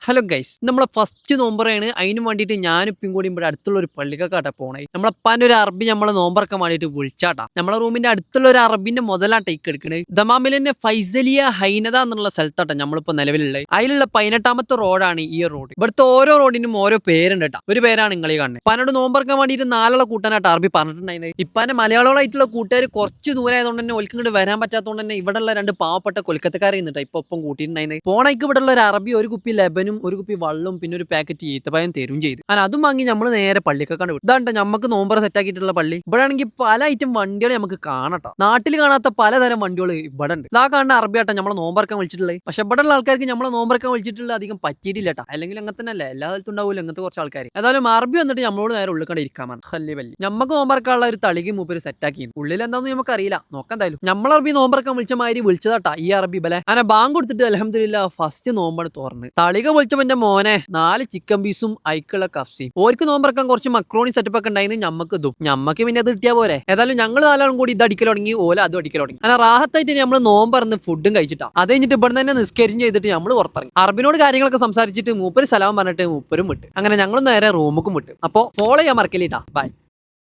Hello guys, നമ്മളെ first നോമ്പറാണ്. അതിന് വേണ്ടിയിട്ട് ഞാനിപ്പം കൂടി ഇവിടെ അടുത്തുള്ള ഒരു പള്ളിക്കാട്ടാ പോണേ. നമ്മളെപ്പാൻ്റെ ഒരു അറബി നമ്മളെ നോമ്പറക്കാൻ വേണ്ടിയിട്ട് വിളിച്ചാട്ടാ. നമ്മളെ റൂമിന്റെ അടുത്തുള്ള ഒരു അറബിന്റെ മുതലാ ടേക്ക് എടുക്കണേ. ദമാമിലെ ഫൈസലിയ ഹൈനദ എന്നുള്ള സ്ഥലത്താട്ടാ നമ്മളിപ്പോ നിലവിലുള്ളത്. അതിലുള്ള 18ാമത്തെ റോഡാണ് ഈ റോഡ്. ഇവിടുത്തെ ഓരോ റോഡിനും ഓരോ പേരുണ്ട് കേട്ടാ. ഒരു പേരാണ് നിങ്ങളീ കാണുന്നത്. പനോട് നോമ്പറക്കാൻ വേണ്ടിയിട്ട് നാലുള്ള കൂട്ടാനായിട്ട് അറബി പറഞ്ഞിട്ടുണ്ടായിരുന്നത്. ഇപ്പാന്റെ മലയാളമായിട്ടുള്ള കൂട്ടുകാർ കുറച്ച് ദൂരമായതുകൊണ്ട് തന്നെ ഒലിക്കും ഇങ്ങോട്ട് വരാൻ പറ്റാത്തതുകൊണ്ട് തന്നെ ഇവിടെയുള്ള രണ്ട് പാവപ്പെട്ട കൊൽക്കത്തക്കാരെ നിന്നിട്ടാ ഇപ്പൊ ഒപ്പം കൂട്ടിയിട്ടുണ്ടായിരുന്നത്. പോണയ്ക്ക് ഇവിടെയുള്ള ഒരു അറബി ഒരു കുപ്പി ലെബനും ഒരു കുപ്പി വള്ളവും പിന്നെ ഒരു പാക്കറ്റ് ഈത്തപ്പഴം തരും ചെയ്തു. അങ്ങനെ അതും വാങ്ങി നമ്മൾ നേരെ പള്ളിക്കൊക്കെ വിട്ടു. ഇതാണ്ട് നമുക്ക് നോമ്പറ സെറ്റ് ആക്കിയിട്ടുള്ള പള്ളി. ഇവിടെ ആണെങ്കിൽ പല ഐറ്റം വണ്ടികൾ നമുക്ക് കാണട്ടോ. നാട്ടിൽ കാണാത്ത പലതരം വണ്ടികൾ ഇവിടെ ഉണ്ട്. ഇതാ കാണുന്ന അറബിയാട്ടോ നമ്മളെ നോമ്പറക്കാൻ വിളിച്ചിട്ടുള്ളത്. പക്ഷെ ഇവിടെ ഉള്ള ആൾക്കാർക്ക് നമ്മളെ നോമ്പറക്കാൻ വിളിച്ചിട്ടുള്ള അധികം പറ്റിയിട്ടില്ല കേട്ടോ. അല്ലെങ്കിൽ അങ്ങനെ തന്നെ അല്ലേ, എല്ലാ സ്ഥലത്തും ഉണ്ടാവില്ല അങ്ങനത്തെ കുറച്ച് ആൾക്കാർ. ഏതായാലും അറബി വന്നിട്ട് നമ്മളോട് നേരെ ഉള്ളിൽ കണ്ട് ഇരിക്കാമാണ്. ഹല്ലി വല്ലി നമുക്ക് നോമ്പറക്കാനുള്ള ഒരു തളികി മൂപ്പര് സെറ്റ് ആക്കി. ഉള്ളിൽ എന്താണെന്ന് നമുക്ക് അറിയില്ല, നോക്കാൻ എന്തായാലും. നമ്മൾ അറബി നോമ്പറക്കാൻ വിളിച്ച മാതിരി വിളിച്ചതാട്ടാ ഈ അറബി ബലെ. അങ്ങനെ ബാങ്ക് കൊടുത്തിട്ട് അൽഹംദുലില്ലാ ഫസ്റ്റ് നോമ്പാണ് തുറന്ന്. തളിക വിളിച്ചപ്പോ എന്റെ മോനെ 4 ചിക്കൻ പീസും അയക്കുള്ള കഫ്സിയും. ഓർക്ക് നോമ്പറക്കാൻ കുറച്ച് മക്രോണി സെറ്റപ്പ് ഒക്കെ ഉണ്ടായിരുന്നു. ഞമ്മക്ക് ഇതും ഞമ്മക്ക് പിന്നെ അത് കിട്ടിയാ പോരെ. ഏതായാലും ഞങ്ങൾ നാലാളും കൂടി ഇത് അടിക്കൽ തുടങ്ങി, ഓല അതും അടിക്കൽ തുടങ്ങി. അങ്ങനെ റാഹത്തായിട്ട് നമ്മൾ നോമ്പറന്ന് ഫുഡും കഴിച്ചിട്ടാ. അത് കഴിഞ്ഞിട്ട് ഇവിടെ തന്നെ നിസ്കരിച്ചും ചെയ്തിട്ട് നമ്മൾ പുറത്തിറങ്ങി. അറബിനോട് കാര്യങ്ങളൊക്കെ സംസാരിച്ചിട്ട് മൂപ്പര് സലാം പറഞ്ഞിട്ട് മൂപ്പരും വിട്ട്. അങ്ങനെ ഞങ്ങൾ നേരെ റൂമുക്കും വിട്ട്. അപ്പൊ ഫോളോ ചെയ്യാൻ മറക്കല്ലേട്ടാ. ബൈ.